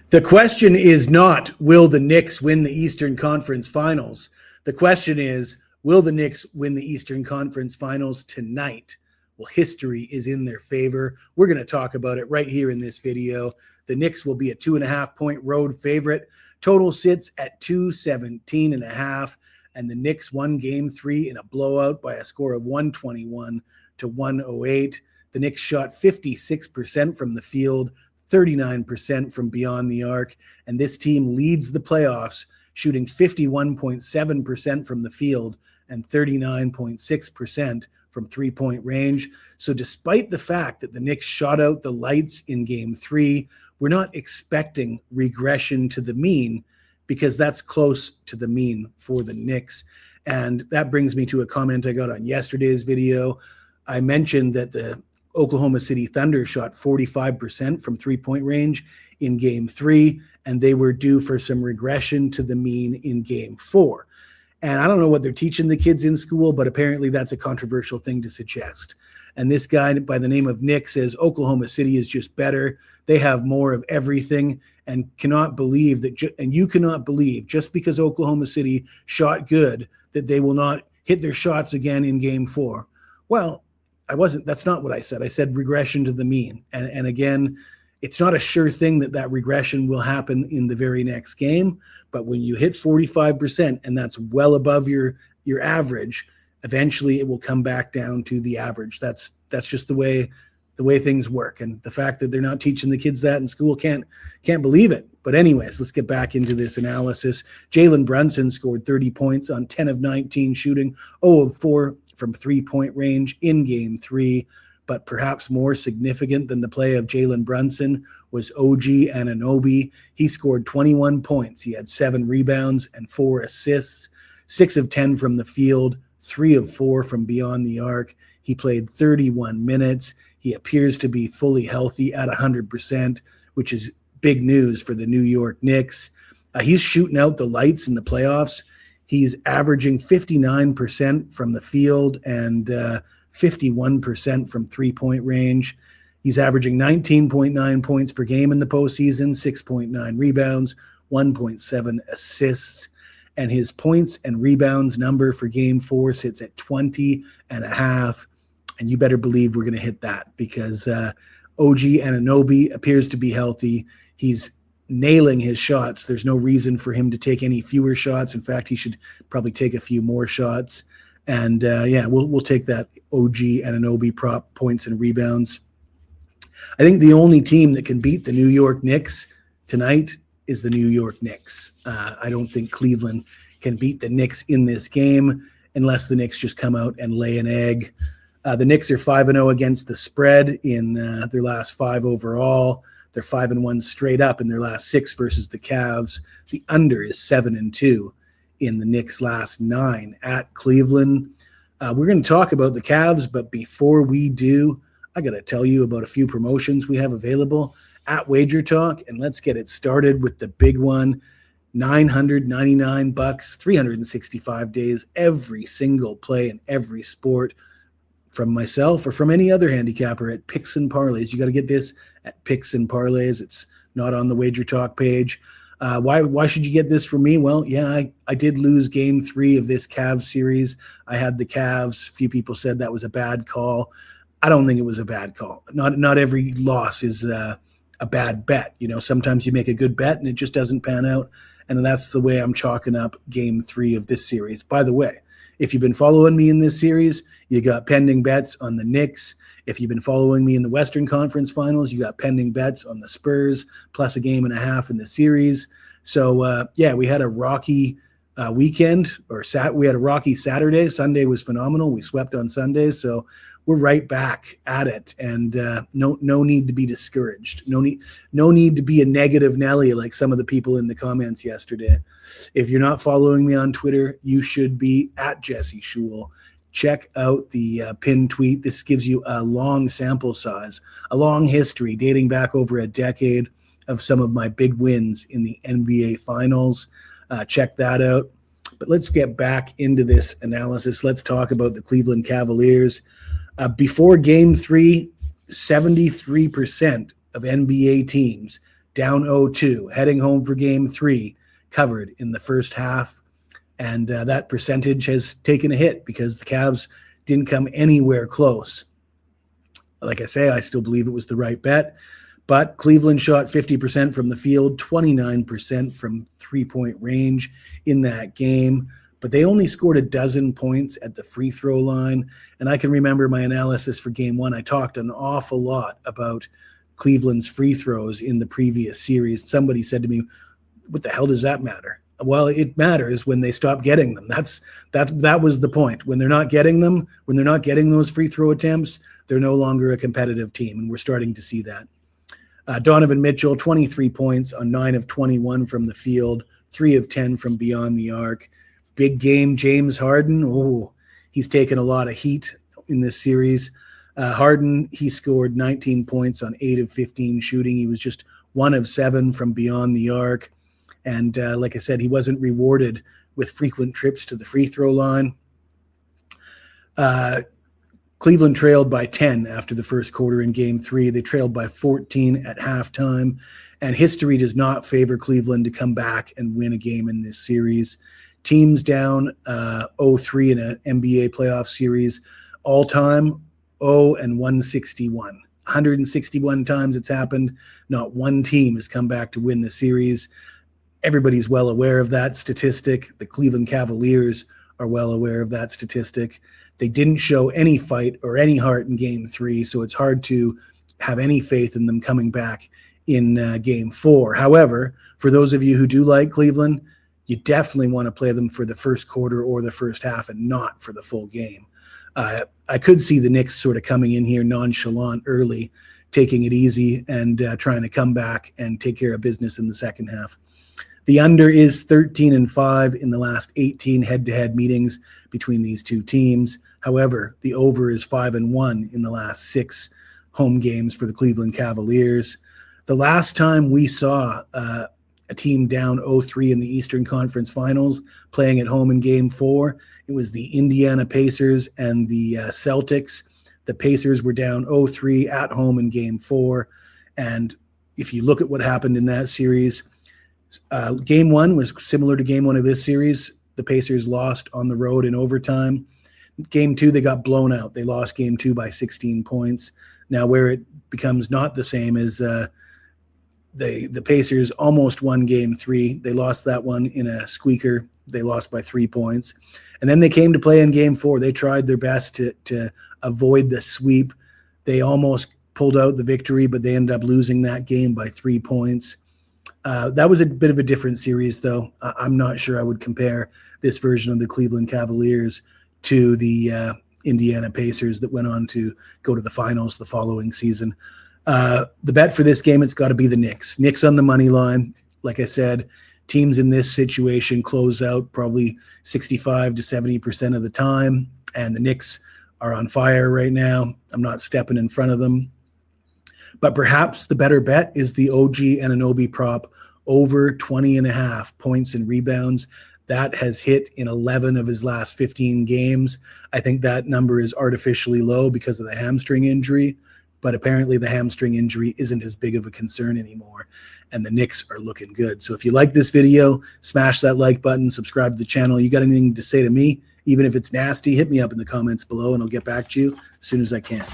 The question is not, will the Knicks win the Eastern Conference Finals? The question is, will the Knicks win the Eastern Conference Finals tonight? Well, history is in their favor. We're going to talk about it right here in this video. The Knicks will be a 2.5-point road favorite. Total sits at 217.5, and the Knicks won Game 3 in a blowout by a score of 121-108. The Knicks shot 56% from the field, 39% from beyond the arc, and this team leads the playoffs, shooting 51.7% from the field and 39.6% from three-point range. So despite the fact that the Knicks shot out the lights in Game 3, we're not expecting regression to the mean because that's close to the mean for the Knicks. And that brings me to a comment I got on yesterday's video. I mentioned that the Oklahoma City Thunder shot 45% from three-point range in Game 3, and they were due for some regression to the mean in Game 4. And I don't know what they're teaching the kids in school, but apparently that's a controversial thing to suggest. And this guy by the name of Nick says Oklahoma City is just better. They have more of everything, and cannot believe that. And you cannot believe just because Oklahoma City shot good that they will not hit their shots again in Game 4. Well, that's not what I said. I said regression to the mean. And again, it's not a sure thing that regression will happen in the very next game. But when you hit 45%, and that's well above your average, eventually it will come back down to the average. That's just the way things work. And the fact that they're not teaching the kids that in school, can't believe it. But anyways, let's get back into this analysis. Jalen Brunson scored 30 points on 10 of 19 shooting, 0 of 4 from three-point range in Game 3. But perhaps more significant than the play of Jalen Brunson was OG Anunoby. He scored 21 points. He had 7 rebounds and 4 assists, 6 of 10 from the field, 3 of 4 from beyond the arc. He played 31 minutes. He appears to be fully healthy at 100%, which is big news for the New York Knicks. He's shooting out the lights in the playoffs. He's averaging 59% from the field and 51% from three-point range. He's averaging 19.9 points per game in the postseason, 6.9 rebounds, 1.7 assists. And his points and rebounds number for Game 4 sits at 20.5. And you better believe we're going to hit that because OG Anunoby appears to be healthy. He's nailing his shots. There's no reason for him to take any fewer shots. In fact, he should probably take a few more shots. And we'll take that OG Anunoby prop points and rebounds. I think the only team that can beat the New York Knicks tonight is the New York Knicks. I don't think Cleveland can beat the Knicks in this game unless the Knicks just come out and lay an egg. The Knicks are 5-0 against the spread in their last 5 overall. They're 5-1 straight up in their last 6 versus the Cavs. The under is 7-2 in the Knicks' last 9 at Cleveland. We're going to talk about the Cavs, but before we do, I got to tell you about a few promotions we have available at Wager Talk, and let's get it started with the big one. $999, 365 days, every single play in every sport from myself or from any other handicapper at Picks and Parlays. You got to get this at Picks and Parlays. It's not on the Wager Talk page. Why should you get this from me? Well, yeah, I did lose Game 3 of this Cavs series. I had the Cavs. A few people said that was a bad call. I don't think it was a bad call. Not every loss is a bad bet. You know, sometimes you make a good bet and it just doesn't pan out. And that's the way I'm chalking up Game 3 of this series. By the way, if you've been following me in this series, you got pending bets on the Knicks. If you've been following me in the Western Conference Finals, you got pending bets on the Spurs, plus a game and a half in the series. So, we had a rocky weekend, we had a rocky Saturday. Sunday was phenomenal. We swept on Sunday. So we're right back at it. And no need to be discouraged. No need to be a negative Nelly like some of the people in the comments yesterday. If you're not following me on Twitter, you should be at Jesse Schule. Check out the pinned tweet. This gives you a long sample size, a long history dating back over a decade of some of my big wins in the NBA Finals. Check that out. But let's get back into this analysis. Let's talk about the Cleveland Cavaliers. Before Game 3, 73% of NBA teams down 0-2, heading home for game 3, covered in the first half. And that percentage has taken a hit because the Cavs didn't come anywhere close. Like I say, I still believe it was the right bet. But Cleveland shot 50% from the field, 29% from three-point range in that game. But they only scored a dozen points at the free throw line. And I can remember my analysis for game 1. I talked an awful lot about Cleveland's free throws in the previous series. Somebody said to me, what the hell does that matter? Well, it matters when they stop getting them. That was the point. When they're not getting them, when they're not getting those free throw attempts, they're no longer a competitive team, and we're starting to see that. Donovan Mitchell, 23 points on 9 of 21 from the field, 3 of 10 from beyond the arc. Big game, James Harden. He's taken a lot of heat in this series. Harden, he scored 19 points on 8 of 15 shooting. He was just 1 of 7 from beyond the arc. And like I said, he wasn't rewarded with frequent trips to the free throw line. Cleveland trailed by 10 after the first quarter in game 3. They trailed by 14 at halftime. And history does not favor Cleveland to come back and win a game in this series. Teams down 0-3 in an NBA playoff series. All time, 0-161. 161 times it's happened. Not one team has come back to win the series. Everybody's well aware of that statistic. The Cleveland Cavaliers are well aware of that statistic. They didn't show any fight or any heart in game 3, so it's hard to have any faith in them coming back in game 4. However, for those of you who do like Cleveland, you definitely want to play them for the first quarter or the first half and not for the full game. I could see the Knicks sort of coming in here nonchalant early, taking it easy and trying to come back and take care of business in the second half. The under is 13-5 in the last 18 head-to-head meetings between these two teams. However, the over is 5-1 in the last 6 home games for the Cleveland Cavaliers. The last time we saw a team down 0-3 in the Eastern Conference Finals playing at home in Game 4, it was the Indiana Pacers and the Celtics. The Pacers were down 0-3 at home in Game 4. And if you look at what happened in that series, Game 1 was similar to Game 1 of this series. The Pacers lost on the road in overtime. Game 2, they got blown out. They lost Game 2 by 16 points. Now, where it becomes not the same is the Pacers almost won Game 3. They lost that one in a squeaker. They lost by 3 points. And then they came to play in Game 4. They tried their best to avoid the sweep. They almost pulled out the victory, but they ended up losing that game by 3 points. That was a bit of a different series, though. I'm not sure I would compare this version of the Cleveland Cavaliers to the Indiana Pacers that went on to go to the finals the following season. The bet for this game, it's got to be the Knicks. Knicks on the money line. Like I said, teams in this situation close out probably 65 to 70% of the time, and the Knicks are on fire right now. I'm not stepping in front of them. But perhaps the better bet is the OG Anunoby prop over 20.5 points and rebounds. That has hit in 11 of his last 15 games. I think that number is artificially low because of the hamstring injury, but apparently the hamstring injury isn't as big of a concern anymore, and the Knicks are looking good. So if you like this video, smash that like button, subscribe to the channel. You got anything to say to me, even if it's nasty, hit me up in the comments below, and I'll get back to you as soon as I can.